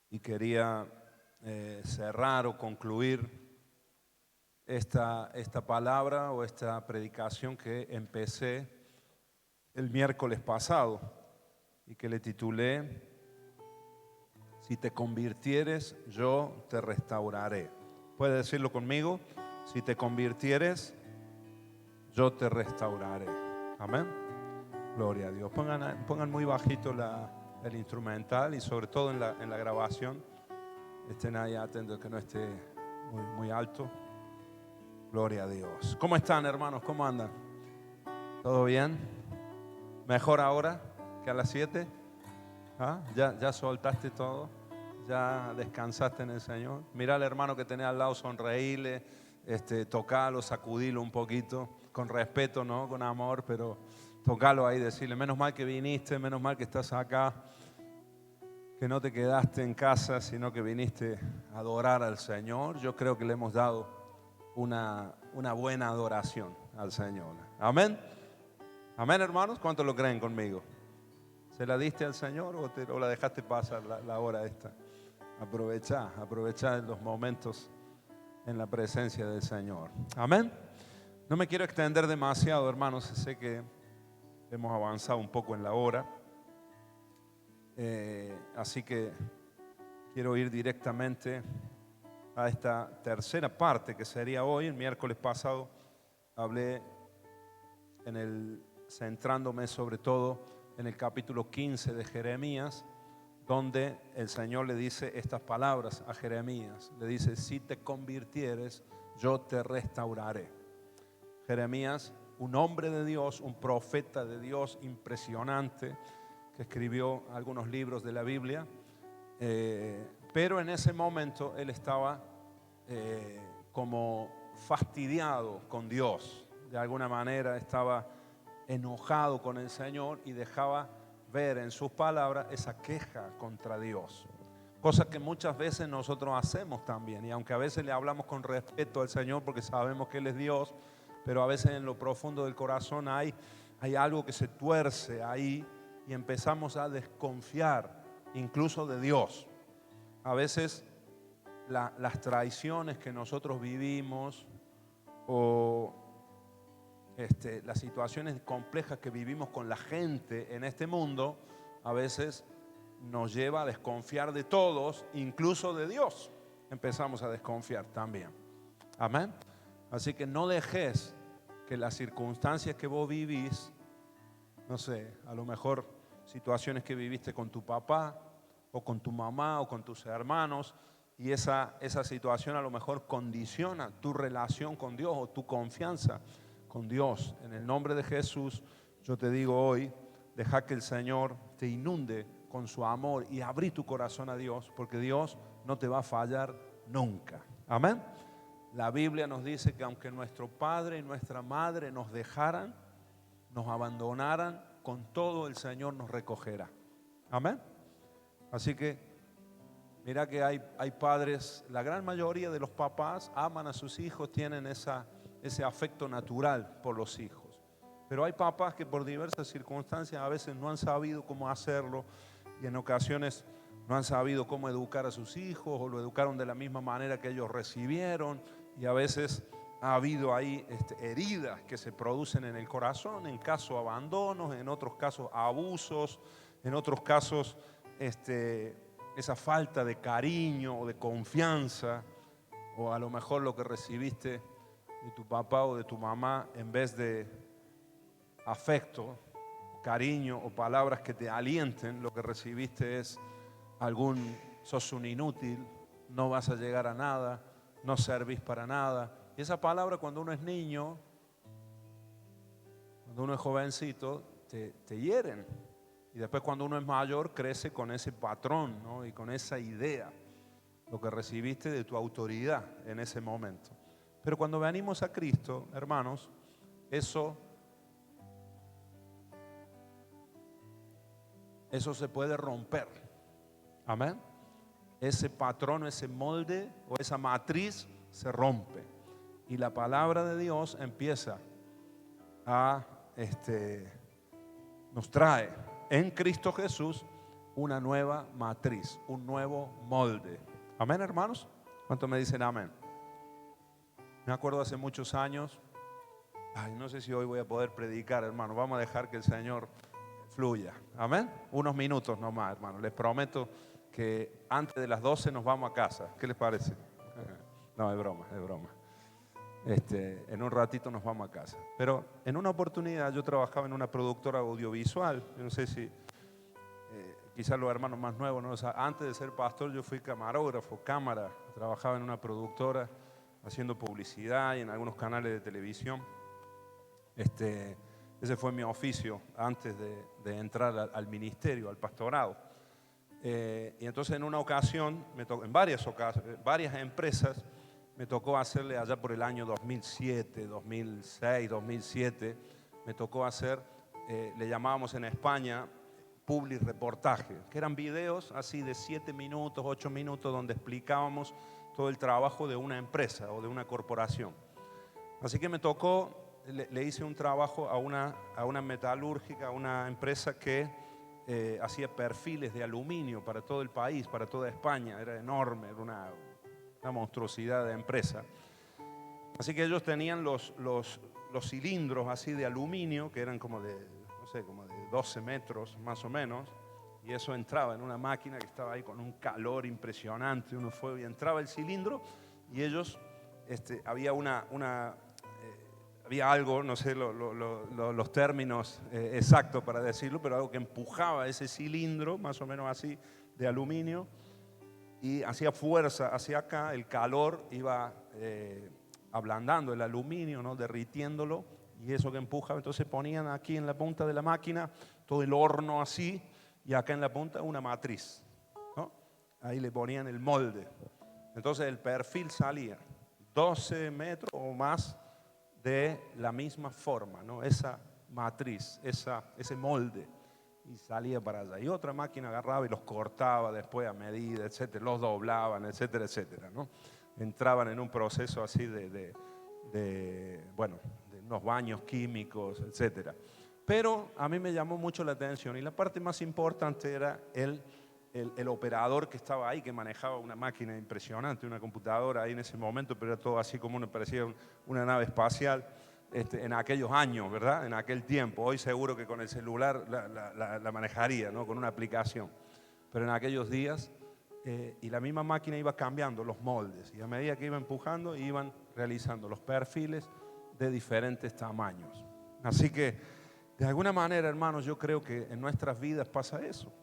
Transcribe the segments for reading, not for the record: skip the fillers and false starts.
y quería cerrar o concluir esta palabra o esta predicación que empecé el miércoles pasado y que le titulé: Si te convirtieres, yo te restauraré. ¿Puede decirlo conmigo? Si te convirtieres, yo te restauraré. Amén. Gloria a Dios. Pongan muy bajito el instrumental y sobre todo en la grabación estén ahí atentos que no esté muy alto. Gloria a Dios. ¿Cómo están, hermanos? ¿Cómo andan? ¿Todo bien? ¿Mejor ahora que a las 7? ¿Ah? ¿Ya soltaste todo? ¿Ya descansaste en el Señor? Mirá al hermano que tenés al lado, sonreíle, tocalo, sacudilo un poquito, con respeto, ¿no? Con amor, pero tocalo ahí, decirle: menos mal que viniste, menos mal que estás acá, que no te quedaste en casa, sino que viniste a adorar al Señor. Yo creo que le hemos dado una buena adoración al Señor. Amén. Amén, hermanos. ¿Cuántos lo creen conmigo? ¿Se la diste al Señor o la dejaste pasar la hora esta? Aprovechá los momentos en la presencia del Señor. Amén. No me quiero extender demasiado, hermanos. Sé que hemos avanzado un poco en la hora. Así que quiero ir directamente a esta tercera parte que sería hoy. El miércoles pasado hablé centrándome sobre todo en el capítulo 15 de Jeremías, donde el Señor le dice estas palabras a Jeremías. Le dice: si te convirtieres, yo te restauraré. Jeremías, un hombre de Dios, un profeta de Dios impresionante, que escribió algunos libros de la Biblia, pero en ese momento él estaba como fastidiado con Dios. De alguna manera estaba enojado con el Señor y dejaba ver en sus palabras esa queja contra Dios. Cosa que muchas veces nosotros hacemos también. Y aunque a veces le hablamos con respeto al Señor porque sabemos que Él es Dios, pero a veces en lo profundo del corazón hay algo que se tuerce ahí y empezamos a desconfiar incluso de Dios. A veces las traiciones que nosotros vivimos o las situaciones complejas que vivimos con la gente en este mundo, a veces nos lleva a desconfiar de todos, incluso de Dios. Empezamos a desconfiar también. Amén. Así que no dejes que las circunstancias que vos vivís, no sé, a lo mejor situaciones que viviste con tu papá o con tu mamá o con tus hermanos, y esa situación a lo mejor condiciona tu relación con Dios o tu confianza con Dios. En el nombre de Jesús, yo te digo hoy, deja que el Señor te inunde con su amor y abrí tu corazón a Dios, porque Dios no te va a fallar nunca. Amén. La Biblia nos dice que aunque nuestro padre y nuestra madre nos dejaran, nos abandonaran, con todo el Señor nos recogerá. Amén. Así que mira que hay padres, la gran mayoría de los papás aman a sus hijos, tienen ese afecto natural por los hijos. Pero hay papás que por diversas circunstancias a veces no han sabido cómo hacerlo y en ocasiones no han sabido cómo educar a sus hijos o lo educaron de la misma manera que ellos recibieron, y a veces ha habido ahí heridas que se producen en el corazón, en casos abandonos, en otros casos abusos, en otros casos esa falta de cariño o de confianza, o a lo mejor lo que recibiste de tu papá o de tu mamá, en vez de afecto, cariño o palabras que te alienten, lo que recibiste es sos un inútil, no vas a llegar a nada, no servís para nada. Y esa palabra, cuando uno es niño, cuando uno es jovencito, te hieren. Y después cuando uno es mayor crece con ese patrón, ¿no? Y con esa idea, lo que recibiste de tu autoridad en ese momento. Pero cuando venimos a Cristo, hermanos, eso se puede romper. Amén. Ese patrón, ese molde o esa matriz se rompe. Y la palabra de Dios empieza a nos trae en Cristo Jesús una nueva matriz, un nuevo molde. Amén, hermanos. ¿Cuántos me dicen amén? Me acuerdo hace muchos años, no sé si hoy voy a poder predicar, hermano. Vamos a dejar que el Señor fluya. Amén. Unos minutos nomás, hermano. Les prometo que antes de las 12 nos vamos a casa. ¿Qué les parece? No, es broma, es broma. En un ratito nos vamos a casa. Pero en una oportunidad yo trabajaba en una productora audiovisual. Yo no sé si quizás los hermanos más nuevos, ¿no? O sea, antes de ser pastor yo fui camarógrafo, cámara. Trabajaba en una productora haciendo publicidad y en algunos canales de televisión. Ese fue mi oficio antes de entrar al ministerio, al pastorado. Y entonces en una ocasión, en varias empresas, me tocó hacerle allá por el año 2007, 2006, 2007, me tocó hacer, le llamábamos en España, public reportaje, que eran videos así de 7 minutos, 8 minutos, donde explicábamos todo el trabajo de una empresa o de una corporación. Así que me tocó, le hice un trabajo a una metalúrgica, a una empresa que hacía perfiles de aluminio para todo el país, para toda España. Era enorme, era una monstruosidad de empresa. Así que ellos tenían los cilindros así de aluminio, que eran como de 12 metros más o menos, y eso entraba en una máquina que estaba ahí con un calor impresionante, uno fue y entraba el cilindro, y ellos, había había algo, no sé los términos exactos para decirlo, pero algo que empujaba ese cilindro, más o menos así, de aluminio, y hacía fuerza hacia acá, el calor iba ablandando el aluminio, ¿no? Derritiéndolo, y eso que empujaba, entonces ponían aquí en la punta de la máquina todo el horno así, y acá en la punta una matriz, ¿no? Ahí le ponían el molde. Entonces el perfil salía 12 metros o más de la misma forma, ¿no? Esa matriz, ese molde, y salía para allá. Y otra máquina agarraba y los cortaba después a medida, etcétera, los doblaban, etcétera, etcétera, ¿no? Entraban en un proceso así de unos baños químicos, etcétera. Pero a mí me llamó mucho la atención, y la parte más importante era el operador que estaba ahí, que manejaba una máquina impresionante, una computadora ahí en ese momento, pero era todo así como parecía una nave espacial en aquellos años, ¿verdad? En aquel tiempo. Hoy seguro que con el celular la manejaría, ¿no? Con una aplicación. Pero en aquellos días, y la misma máquina iba cambiando los moldes, y a medida que iba empujando, iban realizando los perfiles de diferentes tamaños. Así que, de alguna manera, hermanos, yo creo que en nuestras vidas pasa eso.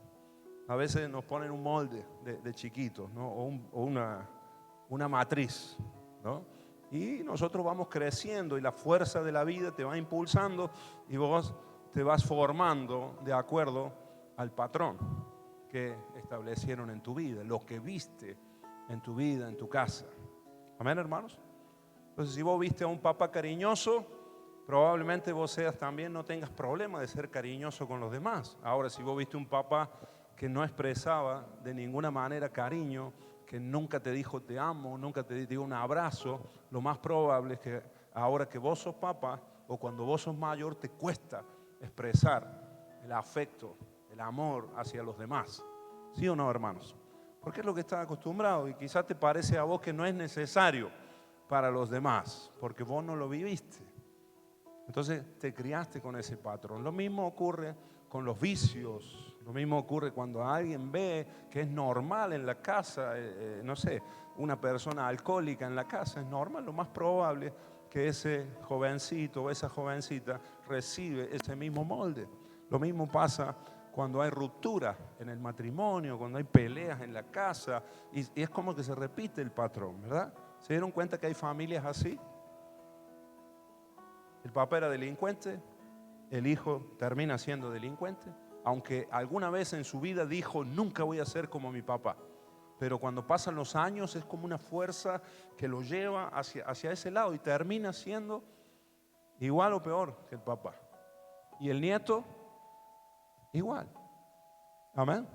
A veces nos ponen un molde de chiquitos, ¿no? O una matriz, ¿no? Y nosotros vamos creciendo y la fuerza de la vida te va impulsando y vos te vas formando de acuerdo al patrón que establecieron en tu vida, lo que viste en tu vida, en tu casa. Amén, hermanos. Entonces, si vos viste a un papá cariñoso, probablemente vos también no tengas problema de ser cariñoso con los demás. Ahora, si vos viste un papá que no expresaba de ninguna manera cariño, que nunca te dijo te amo, nunca te dio un abrazo, lo más probable es que ahora que vos sos papá o cuando vos sos mayor te cuesta expresar el afecto, el amor hacia los demás. ¿Sí o no, hermanos? Porque es lo que estás acostumbrado y quizás te parece a vos que no es necesario para los demás, porque vos no lo viviste. Entonces te criaste con ese patrón. Lo mismo ocurre con los vicios. Lo mismo ocurre cuando alguien ve que es normal en la casa, no sé, una persona alcohólica en la casa, es normal, lo más probable que ese jovencito o esa jovencita recibe ese mismo molde. Lo mismo pasa cuando hay ruptura en el matrimonio, cuando hay peleas en la casa, y es como que se repite el patrón, ¿verdad? ¿Se dieron cuenta que hay familias así? El papá era delincuente, el hijo termina siendo delincuente, aunque alguna vez en su vida dijo, nunca voy a ser como mi papá. Pero cuando pasan los años es como una fuerza que lo lleva hacia ese lado y termina siendo igual o peor que el papá. Y el nieto, igual. Amén.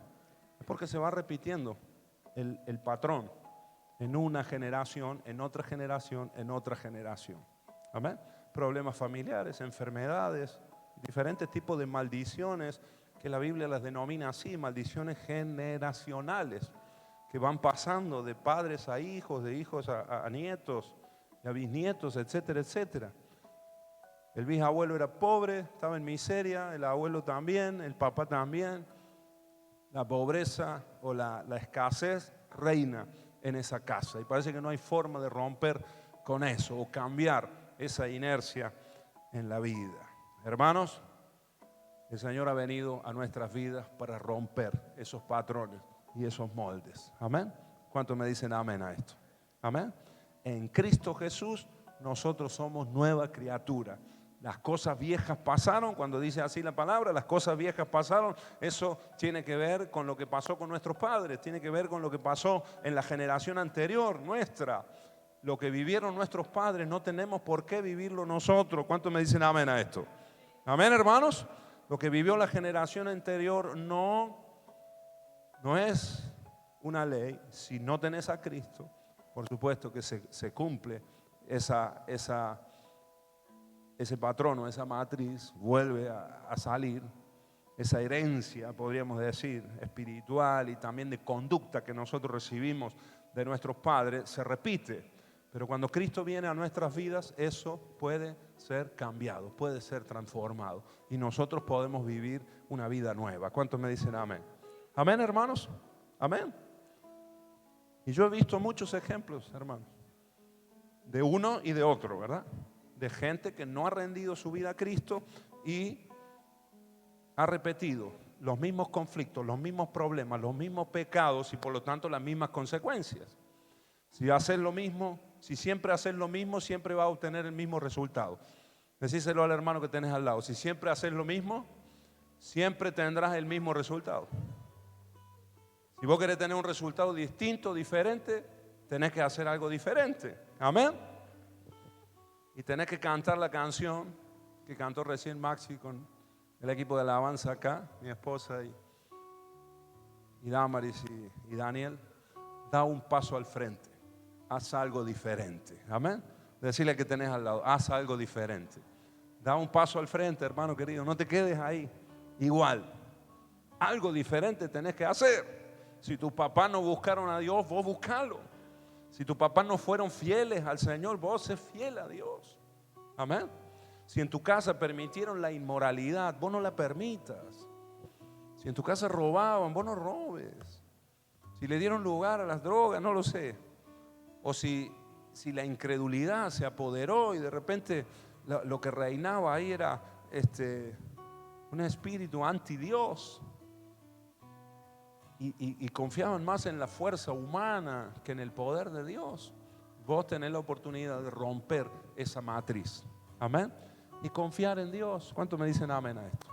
Es porque se va repitiendo el patrón en una generación, en otra generación, en otra generación. Amén. Problemas familiares, enfermedades, diferentes tipos de maldiciones que la Biblia las denomina así, maldiciones generacionales, que van pasando de padres a hijos, de hijos a nietos, y a bisnietos, etcétera, etcétera. El bisabuelo era pobre, estaba en miseria, el abuelo también, el papá también. La pobreza o la escasez reina en esa casa y parece que no hay forma de romper con eso o cambiar esa inercia en la vida. Hermanos, el Señor ha venido a nuestras vidas para romper esos patrones y esos moldes. Amén. ¿Cuántos me dicen amén a esto? Amén. En Cristo Jesús nosotros somos nueva criatura. Las cosas viejas pasaron, cuando dice así la palabra, las cosas viejas pasaron, eso tiene que ver con lo que pasó con nuestros padres, tiene que ver con lo que pasó en la generación anterior, nuestra. Lo que vivieron nuestros padres no tenemos por qué vivirlo nosotros. ¿Cuántos me dicen amén a esto? Amén, hermanos. Lo que vivió la generación anterior no es una ley. Si no tenés a Cristo, por supuesto que se cumple ese patrono, esa matriz vuelve a salir, esa herencia, podríamos decir, espiritual y también de conducta que nosotros recibimos de nuestros padres, se repite. Pero cuando Cristo viene a nuestras vidas, eso puede ser cambiado, puede ser transformado. Y nosotros podemos vivir una vida nueva. ¿Cuántos me dicen amén? Amén, hermanos. Amén. Y yo he visto muchos ejemplos, hermanos, de uno y de otro, ¿verdad? De gente que no ha rendido su vida a Cristo y ha repetido los mismos conflictos, los mismos problemas, los mismos pecados y por lo tanto las mismas consecuencias. Si haces lo mismo, si siempre haces lo mismo, siempre vas a obtener el mismo resultado. Decíselo al hermano que tenés al lado. Si siempre haces lo mismo, siempre tendrás el mismo resultado. Si vos querés tener un resultado distinto, diferente, tenés que hacer algo diferente. Amén. Y tenés que cantar la canción que cantó recién Maxi con el equipo de alabanza acá, mi esposa y Damaris y Daniel. Da un paso al frente, haz algo diferente. Amén. Decirle que tenés al lado, haz algo diferente. Da un paso al frente, hermano querido, no te quedes ahí igual. Algo diferente tenés que hacer. Si tus papás no buscaron a Dios, vos buscalo. Si tus papás no fueron fieles al Señor, vos sé fiel a Dios. Amén. Si en tu casa permitieron la inmoralidad, vos no la permitas. Si en tu casa robaban, vos no robes. Si le dieron lugar a las drogas, no lo sé. O si la incredulidad se apoderó y de repente lo que reinaba ahí era un espíritu anti Dios. Y confiaban más en la fuerza humana que en el poder de Dios. Vos tenés la oportunidad de romper esa matriz. Amén. Y confiar en Dios. ¿Cuántos me dicen amén a esto?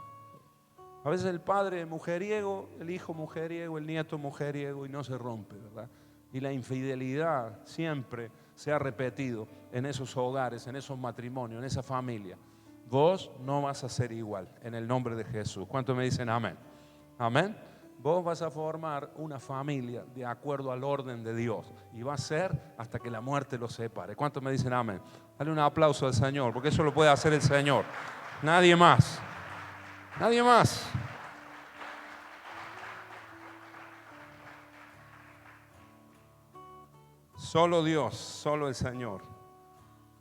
A veces el padre mujeriego, el hijo mujeriego, el nieto mujeriego y no se rompe, ¿verdad? Y la infidelidad siempre se ha repetido en esos hogares, en esos matrimonios, en esa familia. Vos no vas a ser igual en el nombre de Jesús. ¿Cuántos me dicen amén? Amén. Vos vas a formar una familia de acuerdo al orden de Dios y va a ser hasta que la muerte los separe. ¿Cuántos me dicen amén? Dale un aplauso al Señor, porque eso lo puede hacer el Señor. Nadie más. Nadie más. Solo Dios, solo el Señor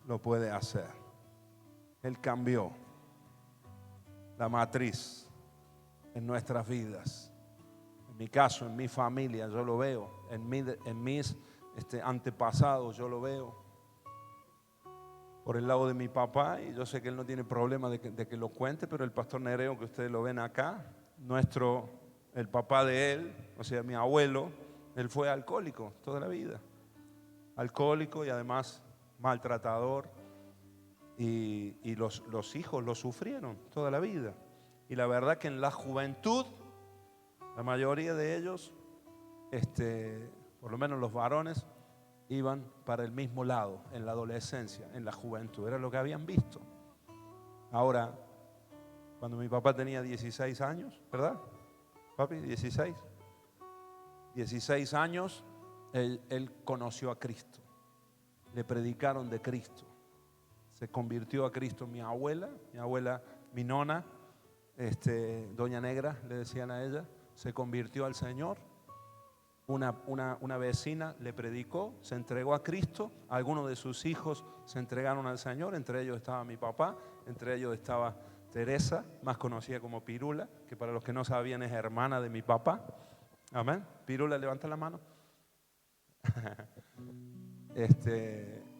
lo puede hacer. Él cambió la matriz en nuestras vidas. En mi caso, en mi familia, yo lo veo. En mis antepasados, yo lo veo. Por el lado de mi papá, y yo sé que él no tiene problema de que lo cuente, pero el pastor Nereo, que ustedes lo ven acá, el papá de él, o sea, mi abuelo, él fue alcohólico toda la vida. Alcohólico y además maltratador. Y los hijos lo sufrieron toda la vida. Y la verdad que en la juventud, la mayoría de ellos, por lo menos los varones, iban para el mismo lado en la adolescencia, en la juventud. Era lo que habían visto. Ahora, cuando mi papá tenía 16 años, ¿verdad? Papi, 16 años, él conoció a Cristo. Le predicaron de Cristo. Se convirtió a Cristo mi abuela, mi nona, Doña Negra, le decían a ella, se convirtió al Señor. Una vecina le predicó, se entregó a Cristo. Algunos de sus hijos se entregaron al Señor. Entre ellos estaba mi papá, entre ellos estaba Teresa, más conocida como Pirula, que para los que no sabían es hermana de mi papá. Amén. Pirula, levanta la mano.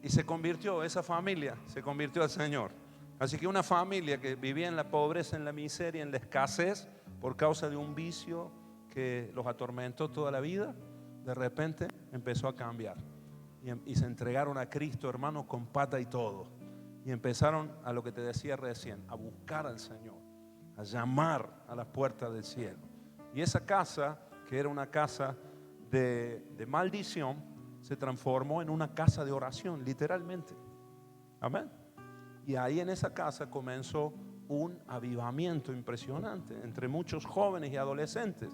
Y se convirtió, esa familia se convirtió al Señor. Así que una familia que vivía en la pobreza, en la miseria, en la escasez, por causa de un vicio que los atormentó toda la vida, de repente empezó a cambiar. Y se entregaron a Cristo, hermanos, con pata y todo. Y empezaron a lo que te decía recién, a buscar al Señor, a llamar a las puertas del cielo. Y esa casa, que era una casa de maldición, se transformó en una casa de oración, literalmente. Amén. Y ahí en esa casa comenzó un avivamiento impresionante entre muchos jóvenes y adolescentes.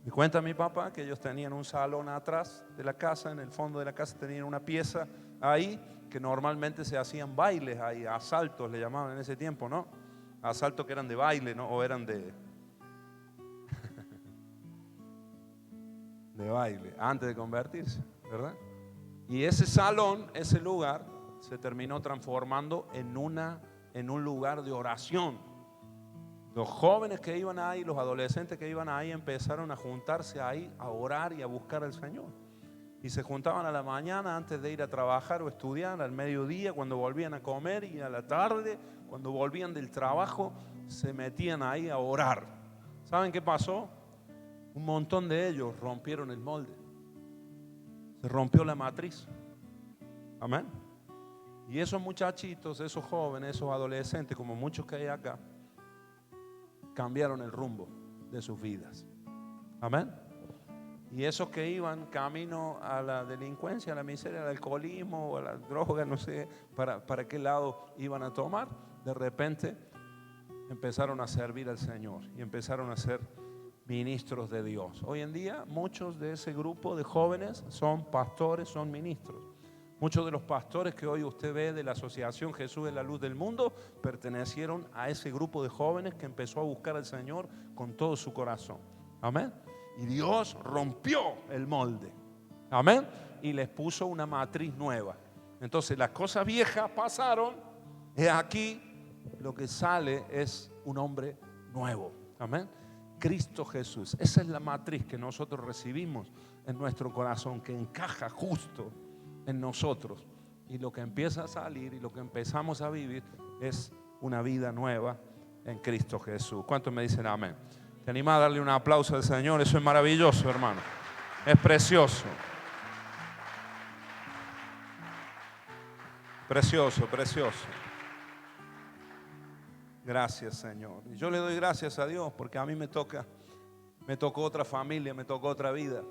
Me cuenta mi papá que ellos tenían un salón atrás de la casa, en el fondo de la casa tenían una pieza ahí que normalmente se hacían bailes ahí, asaltos le llamaban en ese tiempo, ¿no? Asaltos que eran de baile, ¿no? O eran de baile, antes de convertirse, ¿verdad? Y ese salón, ese lugar, se terminó transformando en un lugar de oración. Los jóvenes que iban ahí, los adolescentes que iban ahí, empezaron a juntarse ahí, a orar y a buscar al Señor. Y se juntaban a la mañana antes de ir a trabajar o estudiar, al mediodía cuando volvían a comer, y a la tarde cuando volvían del trabajo se metían ahí a orar. ¿Saben qué pasó? Un montón de ellos rompieron el molde. Se rompió la matriz. Amén. Y esos muchachitos, esos jóvenes, esos adolescentes, como muchos que hay acá, cambiaron el rumbo de sus vidas. Amén. Y esos que iban camino a la delincuencia, a la miseria, al alcoholismo o a la droga, no sé para qué lado iban a tomar, de repente empezaron a servir al Señor y empezaron a ser ministros de Dios. Hoy en día muchos de ese grupo de jóvenes son pastores, son ministros. Muchos de los pastores que hoy usted ve de la Asociación Jesús es la Luz del Mundo pertenecieron a ese grupo de jóvenes que empezó a buscar al Señor con todo su corazón. Amén. Y Dios rompió el molde. Amén. Y les puso una matriz nueva. Entonces las cosas viejas pasaron. Y aquí lo que sale es un hombre nuevo. Amén. Cristo Jesús. Esa es la matriz que nosotros recibimos en nuestro corazón, que encaja justo en nosotros, y lo que empieza a salir y lo que empezamos a vivir es una vida nueva en Cristo Jesús. ¿Cuántos me dicen amén? ¿Te animás a darle un aplauso al Señor? Eso es maravilloso, hermano. Es precioso. Precioso, precioso. Gracias, Señor. Y yo le doy gracias a Dios porque a mí me tocó otra familia, me tocó otra vida.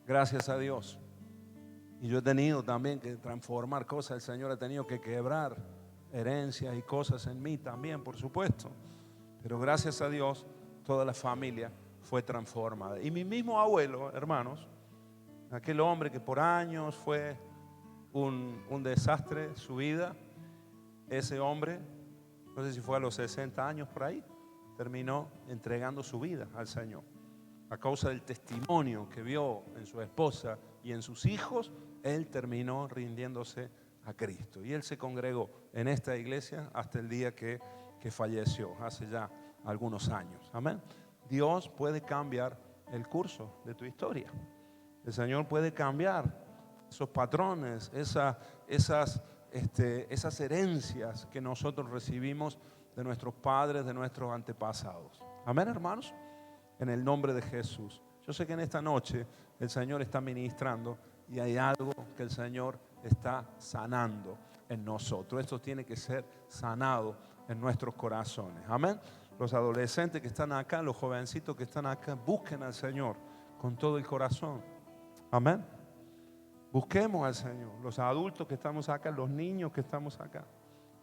Gracias a Dios. Y yo he tenido también que transformar cosas. El Señor ha tenido que quebrar herencias y cosas en mí también, por supuesto. Pero gracias a Dios, toda la familia fue transformada. Y mi mismo abuelo, hermanos, aquel hombre que por años fue un desastre su vida, ese hombre, no sé si fue a los 60 años por ahí, terminó entregando su vida al Señor. A causa del testimonio que vio en su esposa y en sus hijos, él terminó rindiéndose a Cristo. Y él se congregó en esta iglesia hasta el día que falleció, hace ya algunos años. Amén. Dios puede cambiar el curso de tu historia. El Señor puede cambiar esos patrones, esas herencias que nosotros recibimos de nuestros padres, de nuestros antepasados. Amén, hermanos. En el nombre de Jesús. Yo sé que en esta noche el Señor está ministrando y hay algo que el Señor está sanando en nosotros. Esto tiene que ser sanado en nuestros corazones. Amén. Los adolescentes que están acá, los jovencitos que están acá, busquen al Señor con todo el corazón. Amén. Busquemos al Señor. Los adultos que estamos acá, los niños que estamos acá,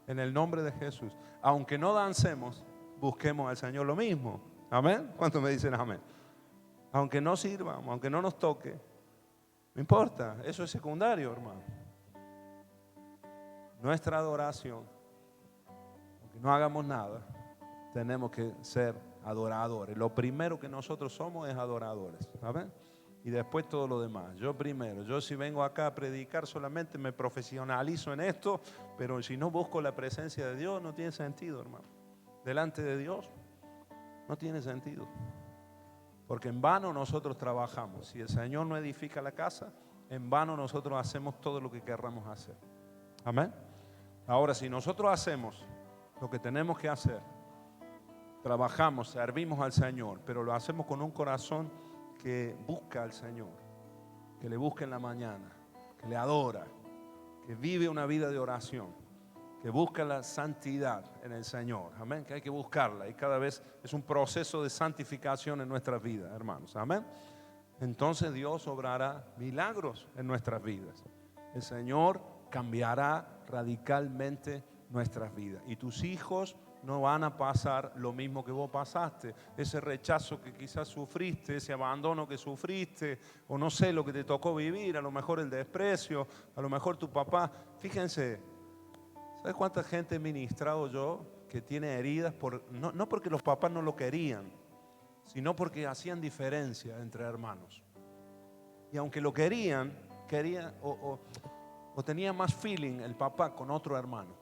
en el nombre de Jesús. Aunque no dancemos, busquemos al Señor lo mismo. Amén. ¿Cuántos me dicen amén? Aunque no sirvamos, aunque no nos toque, no importa, eso es secundario, hermano. Nuestra adoración, aunque no hagamos nada, tenemos que ser adoradores. Lo primero que nosotros somos es adoradores, ¿saben? Y después todo lo demás. Yo primero, yo si vengo acá a predicar solamente me profesionalizo en esto, pero si no busco la presencia de Dios no tiene sentido, hermano. Delante de Dios no tiene sentido. Porque en vano nosotros trabajamos. Si el Señor no edifica la casa, en vano nosotros hacemos todo lo que querramos hacer. Amén. Ahora, si nosotros hacemos lo que tenemos que hacer, trabajamos, servimos al Señor, pero lo hacemos con un corazón que busca al Señor, que le busca en la mañana, que le adora, que vive una vida de oración, que busca la santidad en el Señor. Amén, que hay que buscarla y cada vez es un proceso de santificación en nuestras vidas, hermanos. Amén. Entonces Dios obrará milagros en nuestras vidas. El Señor cambiará radicalmente nuestras vidas. Y tus hijos no van a pasar lo mismo que vos pasaste. Ese rechazo que quizás sufriste, ese abandono que sufriste, o no sé lo que te tocó vivir, a lo mejor el desprecio, a lo mejor tu papá. Fíjense, ¿sabes cuánta gente he ministrado yo que tiene heridas? No porque los papás no lo querían, sino porque hacían diferencia entre hermanos. Y aunque lo querían o tenía más feeling el papá con otro hermano.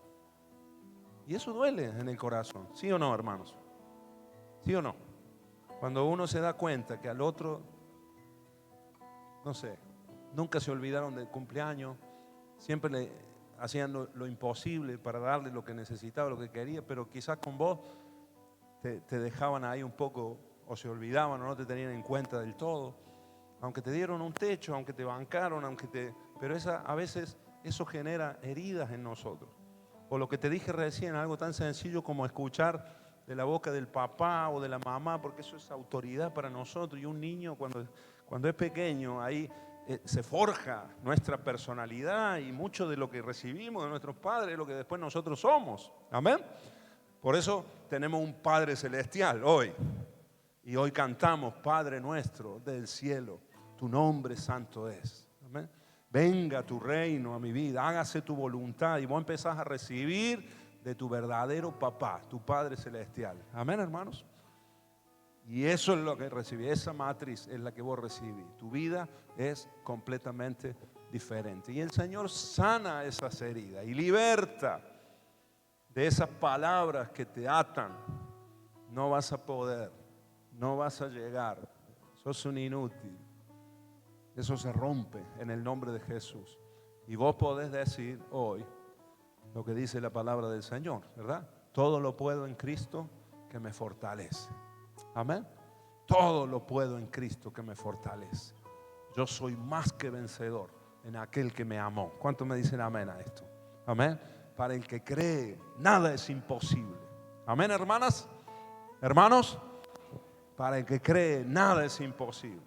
Y eso duele en el corazón, ¿sí o no, hermanos? ¿Sí o no? Cuando uno se da cuenta que al otro, no sé, nunca se olvidaron del cumpleaños, siempre le hacían lo imposible para darle lo que necesitaba, lo que quería, pero quizás con vos te dejaban ahí un poco, o se olvidaban o no te tenían en cuenta del todo. Aunque te dieron un techo, aunque te bancaron, pero a veces eso genera heridas en nosotros. O lo que te dije recién, algo tan sencillo como escuchar de la boca del papá o de la mamá, porque eso es autoridad para nosotros. Y un niño cuando es pequeño, ahí se forja nuestra personalidad y mucho de lo que recibimos de nuestros padres es lo que después nosotros somos. Amén. Por eso tenemos un Padre Celestial hoy. Y hoy cantamos, Padre nuestro del cielo, tu nombre santo es. Amén. Venga tu reino a mi vida, hágase tu voluntad. Y vos empezás a recibir de tu verdadero papá, tu Padre Celestial. Amén, hermanos. Y eso es lo que recibí, esa matriz es la que vos recibís. Tu vida es completamente diferente. Y el Señor sana esas heridas y liberta de esas palabras que te atan. No vas a poder, no vas a llegar, sos un inútil. Eso se rompe en el nombre de Jesús. Y vos podés decir hoy lo que dice la palabra del Señor, ¿verdad? Todo lo puedo en Cristo que me fortalece. Amén. Todo lo puedo en Cristo que me fortalece. Yo soy más que vencedor en aquel que me amó. ¿Cuántos me dicen amén a esto? Amén. Para el que cree, nada es imposible. Amén, hermanas, hermanos. Para el que cree, nada es imposible.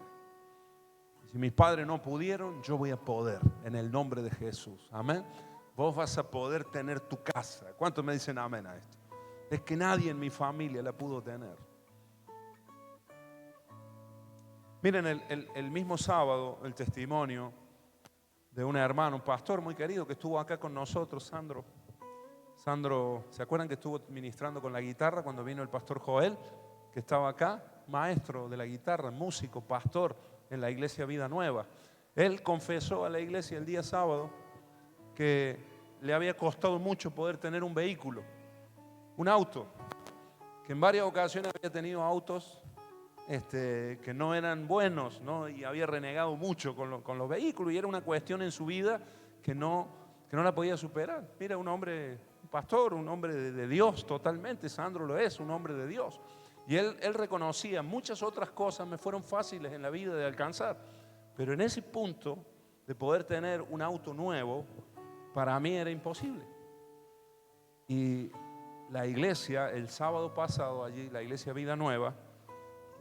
Si mis padres no pudieron, yo voy a poder en el nombre de Jesús. Amén. Vos vas a poder tener tu casa. ¿Cuántos me dicen amén a esto? Es que nadie en mi familia la pudo tener. Miren, el mismo sábado, el testimonio de un hermano, un pastor muy querido que estuvo acá con nosotros, Sandro. Sandro, ¿se acuerdan que estuvo ministrando con la guitarra cuando vino el pastor Joel? Que estaba acá, maestro de la guitarra, músico, pastor en la iglesia Vida Nueva. Él confesó a la iglesia el día sábado que le había costado mucho poder tener un vehículo, un auto, que en varias ocasiones había tenido autos que no eran buenos, ¿no? Y había renegado mucho con los vehículos y era una cuestión en su vida que no la podía superar. Mira, un hombre, un pastor, un hombre de Dios totalmente, Sandro lo es, un hombre de Dios. Y él reconocía, muchas otras cosas me fueron fáciles en la vida de alcanzar, pero en ese punto de poder tener un auto nuevo, para mí era imposible. Y la iglesia, el sábado pasado allí, la iglesia Vida Nueva,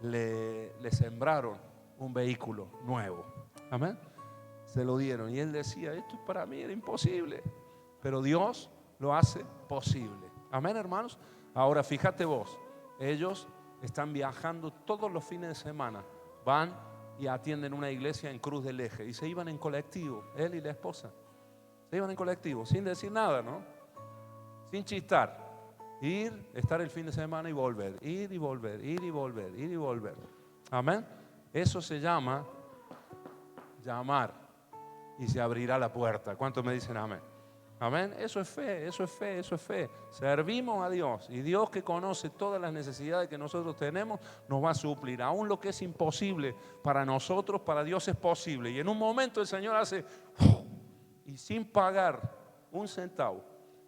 le sembraron un vehículo nuevo. Amén. Se lo dieron y él decía, esto para mí era imposible, pero Dios lo hace posible. Amén, hermanos. Ahora fíjate vos, ellos están viajando todos los fines de semana, van y atienden una iglesia en Cruz del Eje y se iban en colectivo, él y la esposa. Se iban en colectivo, sin decir nada, ¿no? Sin chistar. Ir, estar el fin de semana y volver, ir y volver, ir y volver, ir y volver. Amén. Eso se llama llamar y se abrirá la puerta. ¿Cuántos me dicen amén? Amén. Eso es fe, eso es fe, eso es fe. Servimos a Dios y Dios, que conoce todas las necesidades que nosotros tenemos, nos va a suplir. Aún lo que es imposible para nosotros, para Dios es posible. Y en un momento el Señor hace y sin pagar un centavo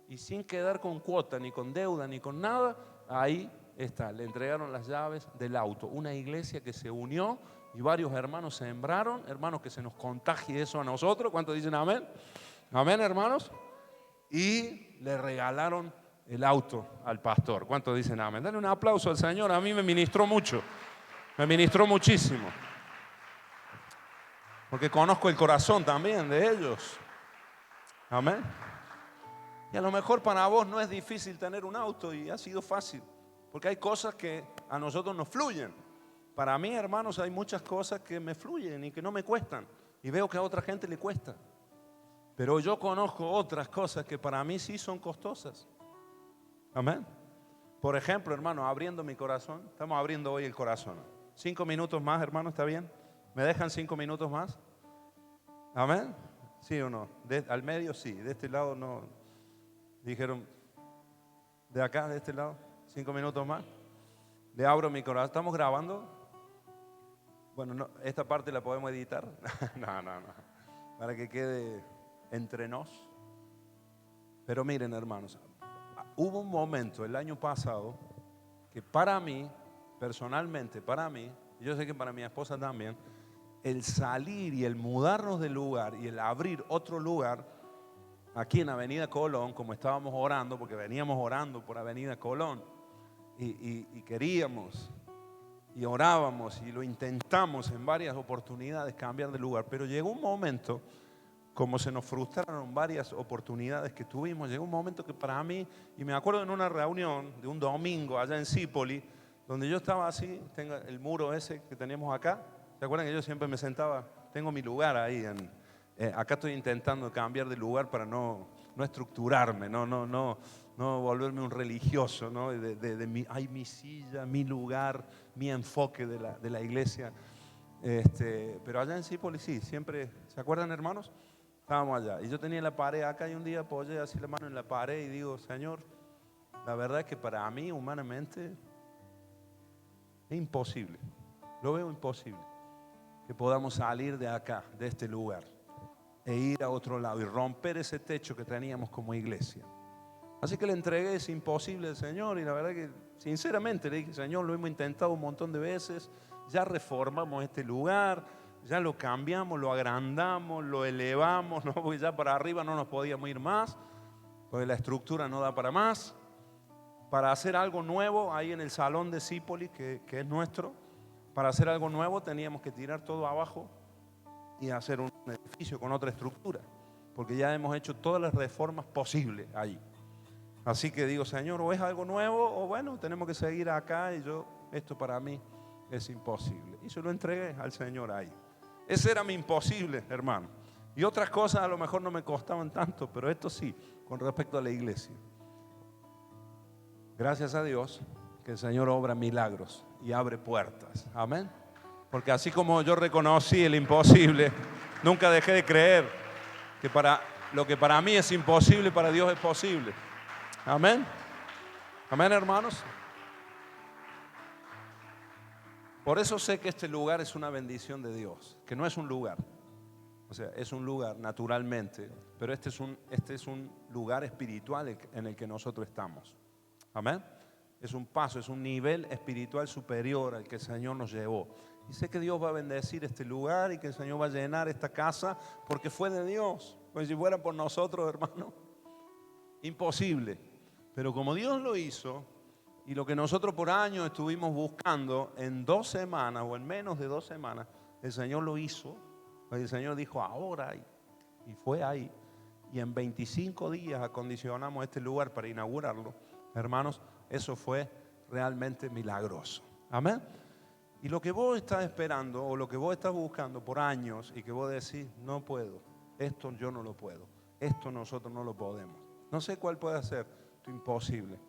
y sin quedar con cuota, ni con deuda, ni con nada, ahí está. Le entregaron las llaves del auto. Una iglesia que se unió y varios hermanos se sembraron. Hermanos, que se nos contagie eso a nosotros. ¿Cuántos dicen amén? Amén, hermanos. Y le regalaron el auto al pastor. ¿Cuántos dicen amén? Dale un aplauso al Señor. A mí me ministró mucho. Me ministró muchísimo. Porque conozco el corazón también de ellos. Amén. Y a lo mejor para vos no es difícil tener un auto y ha sido fácil. Porque hay cosas que a nosotros nos fluyen. Para mí, hermanos, hay muchas cosas que me fluyen y que no me cuestan. Y veo que a otra gente le cuesta. Pero yo conozco otras cosas que para mí sí son costosas. Amén. Por ejemplo, hermano, abriendo mi corazón. Estamos abriendo hoy el corazón. 5 minutos más, hermano, ¿está bien? ¿Me dejan 5 minutos más? Amén. ¿Sí o no? Al medio sí, de este lado no. Dijeron, de acá, de este lado, 5 minutos más. Le abro mi corazón. ¿Estamos grabando? Bueno, no, esta parte la podemos editar. No. Para que quede entre nos. Pero miren, hermanos, hubo un momento el año pasado que para mí, personalmente, para mí, yo sé que para mi esposa también, el salir y el mudarnos de lugar y el abrir otro lugar aquí en Avenida Colón, como estábamos orando, porque veníamos orando por Avenida Colón y queríamos y orábamos y lo intentamos en varias oportunidades cambiar de lugar, pero llegó un momento, como se nos frustraron varias oportunidades que tuvimos, llegó un momento que para mí, y me acuerdo en una reunión de un domingo allá en Zípoli, donde yo estaba así, tengo el muro ese que teníamos acá. ¿Se acuerdan que yo siempre me sentaba? Tengo mi lugar ahí. Acá estoy intentando cambiar de lugar para no estructurarme, no volverme un religioso, ¿no? Mi silla, mi lugar, mi enfoque de la iglesia. Pero allá en Zípoli sí, siempre, ¿se acuerdan, hermanos? Estábamos allá y yo tenía la pared acá y un día apoyé así la mano en la pared y digo, Señor, la verdad es que para mí humanamente es imposible, lo veo imposible que podamos salir de acá, de este lugar e ir a otro lado y romper ese techo que teníamos como iglesia. Así que le entregué ese imposible al Señor y la verdad que sinceramente le dije, Señor, lo hemos intentado un montón de veces, ya reformamos este lugar, ya lo cambiamos, lo agrandamos, lo elevamos, ¿no? Porque ya para arriba no nos podíamos ir más, porque la estructura no da para más. Para hacer algo nuevo ahí en el salón de Zípoli, que es nuestro, para hacer algo nuevo teníamos que tirar todo abajo y hacer un edificio con otra estructura, porque ya hemos hecho todas las reformas posibles allí. Así que digo, Señor, o es algo nuevo o bueno, tenemos que seguir acá y esto para mí es imposible. Y se lo entregué al Señor ahí. Ese era mi imposible, hermano. Y otras cosas a lo mejor no me costaban tanto, pero esto sí, con respecto a la iglesia. Gracias a Dios que el Señor obra milagros y abre puertas. Amén. Porque así como yo reconocí el imposible, nunca dejé de creer que lo que para mí es imposible, para Dios es posible. Amén. Amén, hermanos. Por eso sé que este lugar es una bendición de Dios, que no es un lugar. O sea, es un lugar naturalmente, pero este es un lugar espiritual en el que nosotros estamos. Amén. Es un paso, es un nivel espiritual superior al que el Señor nos llevó. Y sé que Dios va a bendecir este lugar y que el Señor va a llenar esta casa porque fue de Dios. Pues si fuera por nosotros, hermano, imposible. Pero como Dios lo hizo y lo que nosotros por años estuvimos buscando, en 2 semanas o en menos de 2 semanas, el Señor lo hizo. El Señor dijo ahora y fue ahí. Y en 25 días acondicionamos este lugar para inaugurarlo. Hermanos, eso fue realmente milagroso. Amén. Y lo que vos estás esperando o lo que vos estás buscando por años y que vos decís, no puedo, esto yo no lo puedo, esto nosotros no lo podemos. No sé cuál puede ser tu imposible.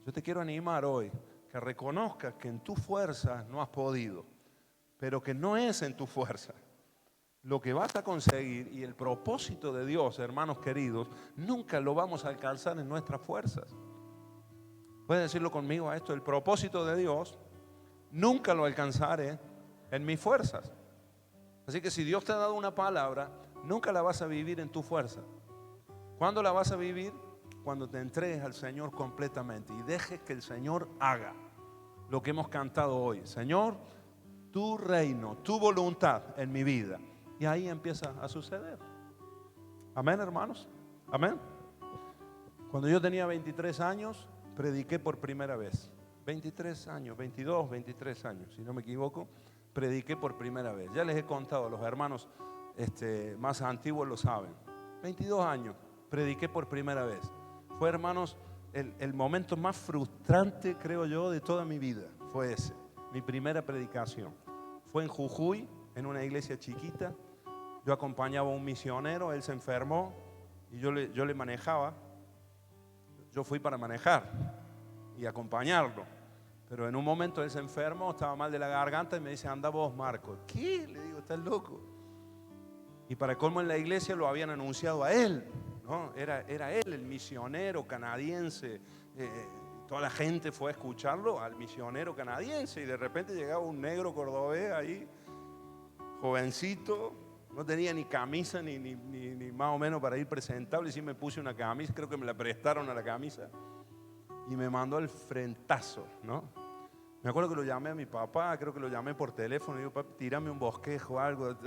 Yo te quiero animar hoy que reconozcas que en tu fuerza no has podido, pero que no es en tu fuerza. Lo que vas a conseguir y el propósito de Dios, hermanos queridos, nunca lo vamos a alcanzar en nuestras fuerzas. Puedes decirlo conmigo a esto: el propósito de Dios nunca lo alcanzaré en mis fuerzas. Así que si Dios te ha dado una palabra, nunca la vas a vivir en tu fuerza. ¿Cuándo la vas a vivir? Cuando te entregues al Señor completamente y dejes que el Señor haga lo que hemos cantado hoy. Señor, tu reino, tu voluntad en mi vida. Y ahí empieza a suceder. Amén, hermanos. Amén. Cuando yo tenía 23 años, prediqué por primera vez. 23 años, 22, 23 años, si no me equivoco, prediqué por primera vez. Ya les he contado, los hermanos más antiguos lo saben. 22 años, prediqué por primera vez. Fue, hermanos, el momento más frustrante, creo yo, de toda mi vida. Fue ese, mi primera predicación. Fue en Jujuy, en una iglesia chiquita. Yo acompañaba a un misionero, él se enfermó y yo le manejaba. Yo fui para manejar y acompañarlo. Pero en un momento él se enfermó, estaba mal de la garganta y me dice: anda vos, Marco. ¿Qué? Le digo, estás loco. Y para colmo, en la iglesia lo habían anunciado a él, ¿no? Era él el misionero canadiense. Toda la gente fue a escucharlo al misionero canadiense y de repente llegaba un negro cordobés ahí, jovencito, no tenía ni camisa ni más o menos para ir presentable. Y sí me puse una camisa, creo que me la prestaron a la camisa y me mandó al frentazo, ¿no? Me acuerdo que lo llamé a mi papá, creo que lo llamé por teléfono y digo: papi, tírame un bosquejo, algo,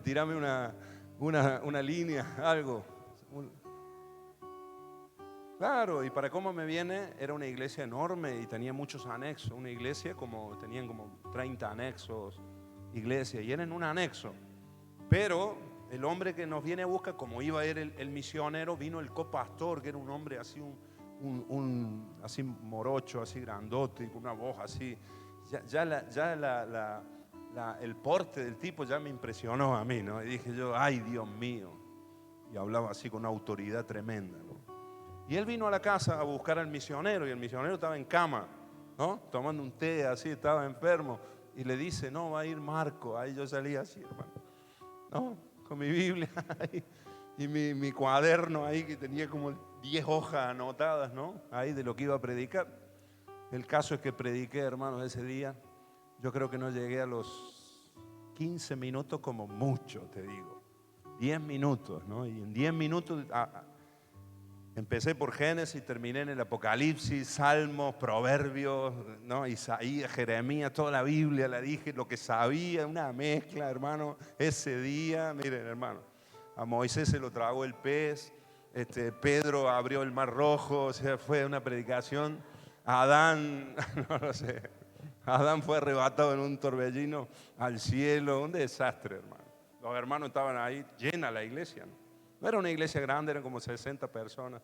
tírame una línea, algo. Claro, y para cómo me viene, era una iglesia enorme y tenía muchos anexos. Una iglesia tenían como 30 anexos, iglesia, y era en un anexo. Pero el hombre que nos viene a buscar, como iba a ir el misionero, vino el copastor, que era un hombre así, así morocho, así grandote, con una voz así. El porte del tipo ya me impresionó a mí, ¿no? Y dije yo: ay, Dios mío. Y hablaba así con una autoridad tremenda, ¿no? Y él vino a la casa a buscar al misionero y el misionero estaba en cama, ¿no? Tomando un té así, estaba enfermo. Y le dice: no, va a ir Marco. Ahí yo salí así, hermano, ¿no? Con mi Biblia ahí, y mi cuaderno ahí que tenía como 10 hojas anotadas, ¿no? Ahí de lo que iba a predicar. El caso es que prediqué, hermanos, ese día. Yo creo que no llegué a los 15 minutos como mucho, te digo. 10 minutos, ¿no? Y en 10 minutos empecé por Génesis, terminé en el Apocalipsis, Salmos, Proverbios, ¿no? Isaías, Jeremías, toda la Biblia la dije, lo que sabía, una mezcla, hermano. Ese día, miren, hermano, a Moisés se lo tragó el pez, Pedro abrió el mar rojo, o sea, fue una predicación. Adán, no lo sé, Adán fue arrebatado en un torbellino al cielo, un desastre, hermano. Los hermanos estaban ahí, llena la iglesia, ¿no? No era una iglesia grande, eran como 60 personas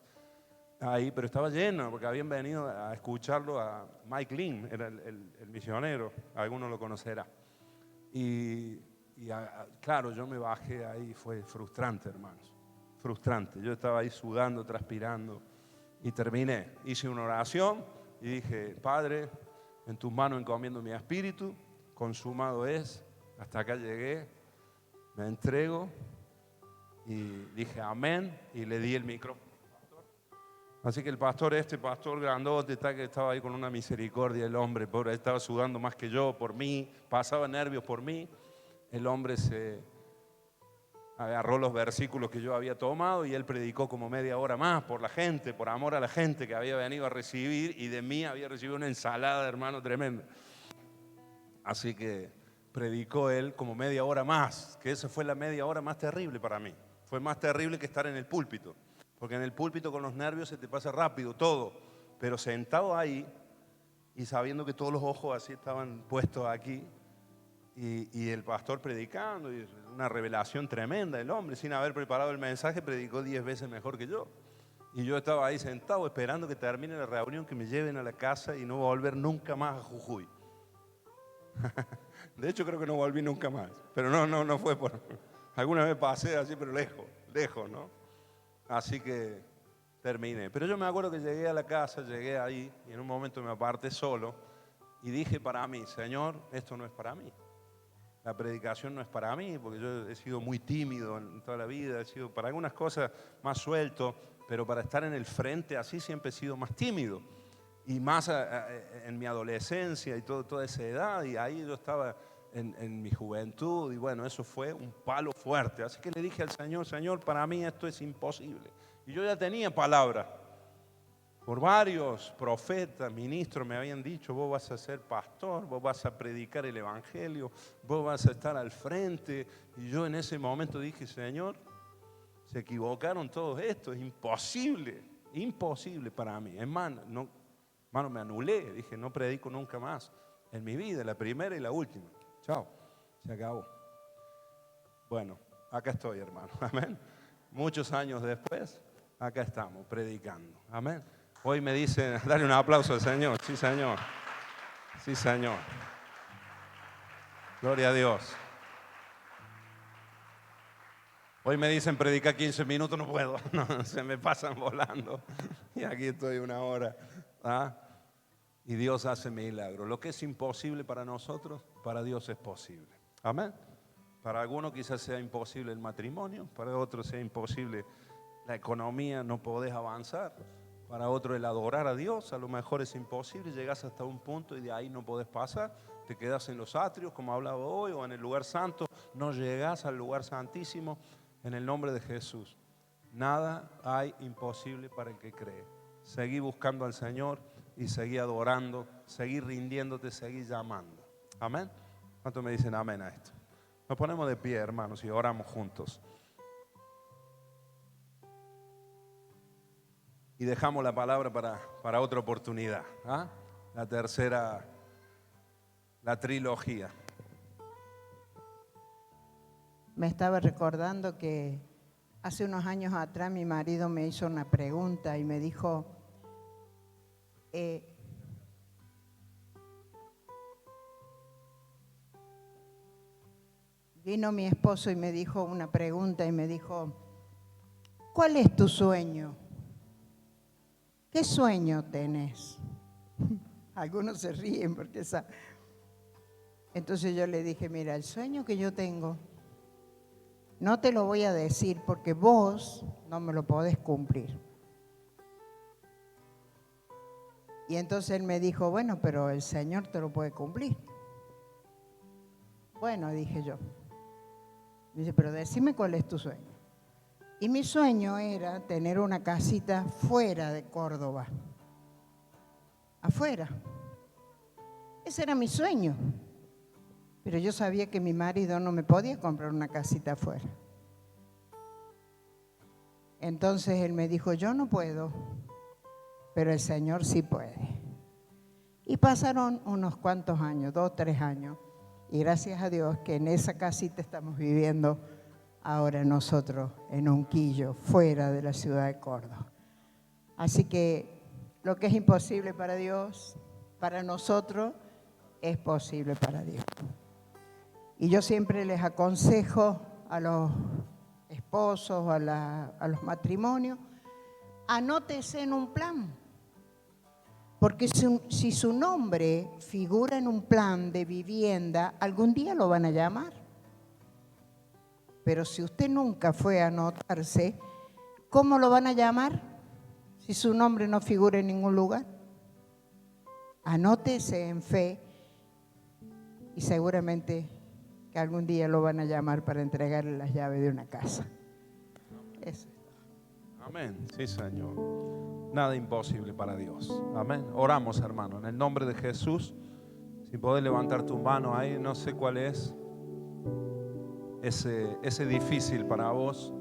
ahí, pero estaba llena porque habían venido a escucharlo a Mike Lynn, era el misionero, algunos lo conocerán. Claro, yo me bajé ahí, fue frustrante, hermanos, frustrante. Yo estaba ahí sudando, transpirando y terminé. Hice una oración y dije: Padre, en tus manos encomiendo mi espíritu, consumado es, hasta acá llegué, me entrego. Y dije amén y le di el micrófono al pastor. Así que el pastor, pastor grandote, que estaba ahí con una misericordia, el hombre, pobre, estaba sudando más que yo por mí, pasaba nervios por mí. El hombre se agarró los versículos que yo había tomado y él predicó como media hora más por la gente, por amor a la gente que había venido a recibir, y de mí había recibido una ensalada, hermano, tremenda. Así que predicó él como media hora más, que esa fue la media hora más terrible para mí. Fue más terrible que estar en el púlpito, porque en el púlpito con los nervios se te pasa rápido todo, pero sentado ahí y sabiendo que todos los ojos así estaban puestos aquí y el pastor predicando, y una revelación tremenda. El hombre, sin haber preparado el mensaje, predicó 10 veces mejor que yo. Y yo estaba ahí sentado esperando que termine la reunión, que me lleven a la casa y no volver nunca más a Jujuy. De hecho, creo que no volví nunca más, pero no fue por... Alguna vez pasé así, pero lejos, ¿no? Así que terminé. Pero yo me acuerdo que llegué a la casa, llegué ahí y en un momento me aparté solo y dije para mí, Señor, esto no es para mí. La predicación no es para mí, porque yo he sido muy tímido en toda la vida, he sido para algunas cosas más suelto, pero para estar en el frente así siempre he sido más tímido. Y más en mi adolescencia y toda esa edad, y ahí yo estaba en mi juventud, y bueno, eso fue un palo fuerte. Así que le dije al Señor, Señor, para mí esto es imposible. Y yo ya tenía palabra. Por varios profetas, ministros me habían dicho, vos vas a ser pastor, vos vas a predicar el evangelio, vos vas a estar al frente. Y yo en ese momento dije, Señor, se equivocaron todos estos, es imposible, imposible para mí. Es más, hermano, me anulé, dije, no predico nunca más en mi vida, la primera y la última. Chao, se acabó. Bueno, acá estoy, hermano, amén. Muchos años después, acá estamos, predicando, amén. Hoy me dicen, dale un aplauso al Señor. Sí, Señor. Sí, Señor. Gloria a Dios. Hoy me dicen predicar 15 minutos, no puedo. No, se me pasan volando. Y aquí estoy una hora. ¿Ah? Y Dios hace milagros. Lo que es imposible para nosotros, para Dios es posible. Amén. Para algunos quizás sea imposible el matrimonio, para otros sea imposible la economía, no podés avanzar. Para otro el adorar a Dios, a lo mejor es imposible, llegas hasta un punto y de ahí no podés pasar, te quedas en los atrios, como hablaba hoy, o en el lugar santo, no llegás al lugar santísimo, en el nombre de Jesús. Nada hay imposible para el que cree. Seguí buscando al Señor y seguí adorando, seguí rindiéndote, seguí llamando. Amén. ¿Cuántos me dicen amén a esto? Nos ponemos de pie, hermanos, y oramos juntos. Y dejamos la palabra para otra oportunidad. ¿Ah? La tercera, la trilogía. Me estaba recordando que hace unos años atrás mi marido me hizo una pregunta y me dijo, vino mi esposo y me dijo una pregunta y me dijo, ¿cuál es tu sueño? ¿Qué sueño tenés? Algunos se ríen porque esa... Entonces yo le dije, mira, el sueño que yo tengo, no te lo voy a decir porque vos no me lo podés cumplir. Y entonces él me dijo, bueno, pero el Señor te lo puede cumplir. Bueno, dije yo. Me dice, pero decime cuál es tu sueño. Y mi sueño era tener una casita fuera de Córdoba. Afuera. Ese era mi sueño. Pero yo sabía que mi marido no me podía comprar una casita afuera. Entonces él me dijo, yo no puedo, pero el Señor sí puede. Y pasaron unos cuantos años, 2, 3 años. Y gracias a Dios que en esa casita estamos viviendo ahora nosotros en Unquillo, fuera de la ciudad de Córdoba. Así que lo que es imposible para Dios, para nosotros, es posible para Dios. Y yo siempre les aconsejo a los esposos, a los matrimonios, anótese en un plan. Porque si su nombre figura en un plan de vivienda, algún día lo van a llamar. Pero si usted nunca fue a anotarse, ¿cómo lo van a llamar si su nombre no figura en ningún lugar? Anótese en fe y seguramente que algún día lo van a llamar para entregarle las llaves de una casa. Eso. Amén. Sí, Señor. Nada imposible para Dios. Amén. Oramos, hermano, en el nombre de Jesús. Si podés levantar tu mano ahí, no sé cuál es ese difícil para vos.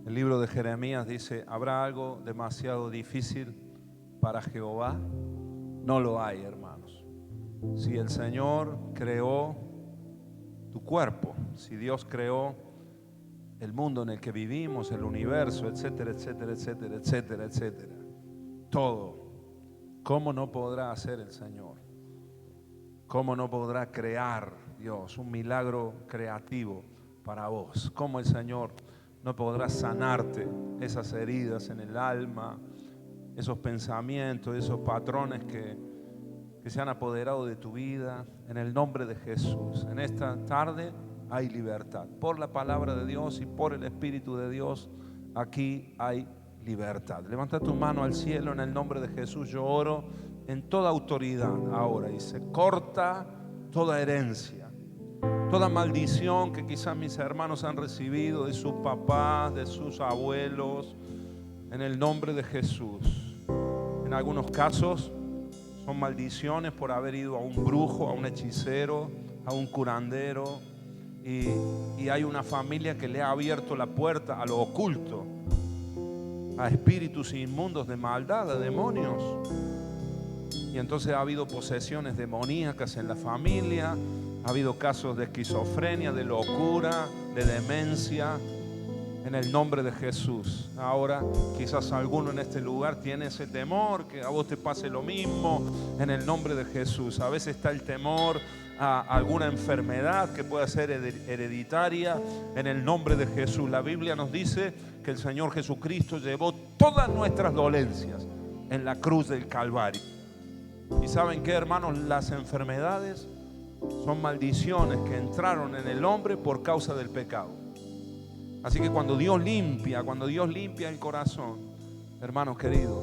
El libro de Jeremías dice, ¿habrá algo demasiado difícil para Jehová? No lo hay, hermanos. Si el Señor creó tu cuerpo, si Dios creó el mundo en el que vivimos, el universo, etcétera, etcétera, etcétera, etcétera, etcétera, todo, ¿cómo no podrá hacer el Señor? ¿Cómo no podrá crear Dios un milagro creativo para vos? ¿Cómo el Señor no podrá sanarte esas heridas en el alma, esos pensamientos, esos patrones que se han apoderado de tu vida. En el nombre de Jesús, en esta tarde hay libertad. Por la palabra de Dios y por el Espíritu de Dios, aquí hay libertad. Levanta tu mano al cielo. En el nombre de Jesús yo oro en toda autoridad ahora, y se corta toda herencia, toda maldición que quizás mis hermanos han recibido de sus papás, de sus abuelos, en el nombre de Jesús. En algunos casos son maldiciones por haber ido a un brujo, a un hechicero, a un curandero, y hay una familia que le ha abierto la puerta a lo oculto, a espíritus inmundos de maldad, a demonios. Y entonces ha habido posesiones demoníacas en la familia, ha habido casos de esquizofrenia, de locura, de demencia. En el nombre de Jesús. Ahora quizás alguno en este lugar tiene ese temor, que a vos te pase lo mismo. En el nombre de Jesús. A veces está el temor a alguna enfermedad que pueda ser hereditaria. En el nombre de Jesús. La Biblia nos dice que el Señor Jesucristo llevó todas nuestras dolencias en la cruz del Calvario. ¿Y saben qué, hermanos? Las enfermedades son maldiciones que entraron en el hombre por causa del pecado. Así que cuando Dios limpia el corazón, hermanos queridos,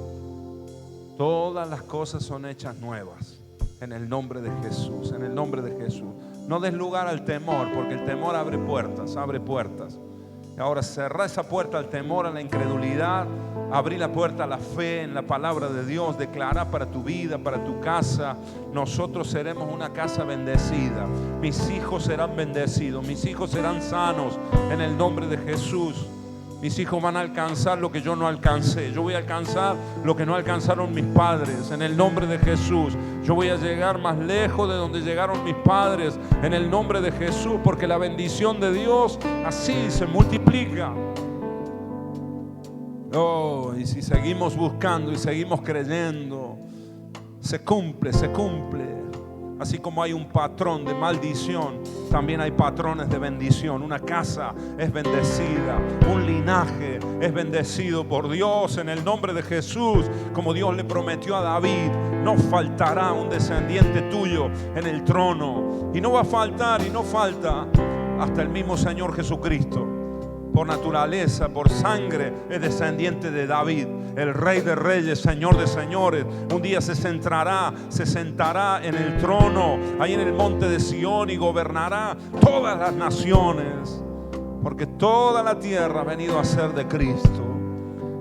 todas las cosas son hechas nuevas. En el nombre de Jesús, en el nombre de Jesús. No des lugar al temor, porque el temor abre puertas, abre puertas. Y ahora cerrá esa puerta al temor, a la incredulidad. Abrí la puerta a la fe en la palabra de Dios. Declara para tu vida, para tu casa: nosotros seremos una casa bendecida. Mis hijos serán bendecidos, mis hijos serán sanos en el nombre de Jesús. Mis hijos van a alcanzar lo que yo no alcancé. Yo voy a alcanzar lo que no alcanzaron mis padres en el nombre de Jesús. Yo voy a llegar más lejos de donde llegaron mis padres en el nombre de Jesús, porque la bendición de Dios así se multiplica. Oh, y si seguimos buscando y seguimos creyendo, se cumple, se cumple. Así como hay un patrón de maldición, también hay patrones de bendición. Una casa es bendecida, un linaje es bendecido por Dios en el nombre de Jesús. Como Dios le prometió a David, no faltará un descendiente tuyo en el trono. Y no va a faltar, y no falta, hasta el mismo Señor Jesucristo. Por naturaleza, por sangre, es descendiente de David, el Rey de Reyes, Señor de Señores. Un día se sentará en el trono, ahí en el monte de Sión, y gobernará todas las naciones, porque toda la tierra ha venido a ser de Cristo.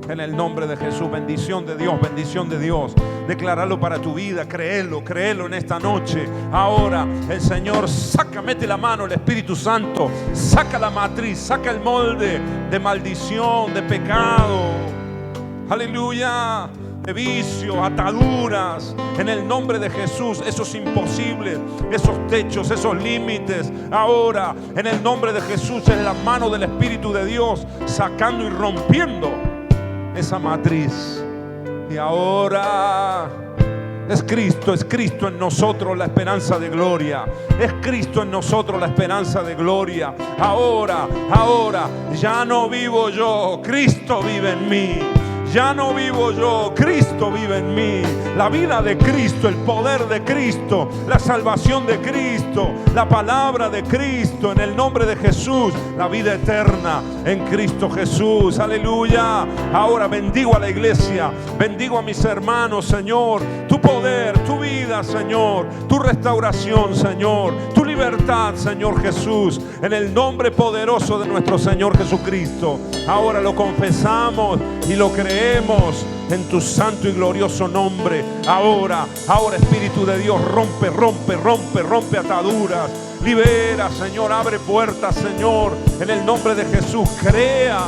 En el nombre de Jesús, bendición de Dios, bendición de Dios. Decláralo para tu vida, créelo en esta noche. Ahora el Señor mete la mano, el Espíritu Santo saca la matriz, saca el molde de maldición, de pecado, aleluya, de vicio, ataduras. En el nombre de Jesús, esos imposibles, esos techos, esos límites, ahora en el nombre de Jesús, en la mano del Espíritu de Dios, sacando y rompiendo esa matriz. Y ahora es Cristo en nosotros la esperanza de gloria. Es Cristo en nosotros la esperanza de gloria. Ahora, ya no vivo yo, Cristo vive en mí. Ya no vivo yo, Cristo vive en mí. La vida de Cristo, el poder de Cristo, la salvación de Cristo, la palabra de Cristo, en el nombre de Jesús, la vida eterna en Cristo Jesús. Aleluya. Ahora bendigo a la iglesia, bendigo a mis hermanos, Señor. Tu poder, tu vida, Señor. Tu restauración, Señor. Tu libertad, Señor Jesús. En el nombre poderoso de nuestro Señor Jesucristo. Ahora lo confesamos y lo creemos en tu santo y glorioso nombre. Ahora Espíritu de Dios, rompe ataduras. Libera, Señor, abre puertas, Señor, en el nombre de Jesús. Crea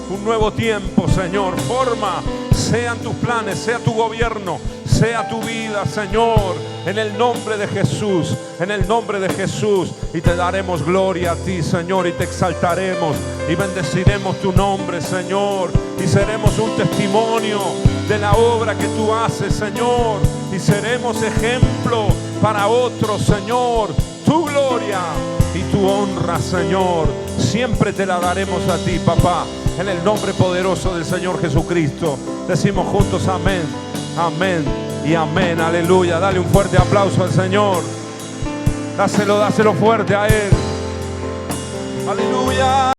un nuevo tiempo, Señor. Forma, sean tus planes, sea tu gobierno, sea tu vida, Señor, en el nombre de Jesús, en el nombre de Jesús. Y te daremos gloria a ti, Señor, y te exaltaremos y bendeciremos tu nombre, Señor, y seremos un testimonio de la obra que tú haces, Señor, y seremos ejemplo para otros, Señor. Tu gloria y tu tu honra, Señor. Siempre te la daremos a ti, papá. En el nombre poderoso del Señor Jesucristo. Decimos juntos amén, amén y amén. Aleluya. Dale un fuerte aplauso al Señor. Dáselo fuerte a Él. Aleluya.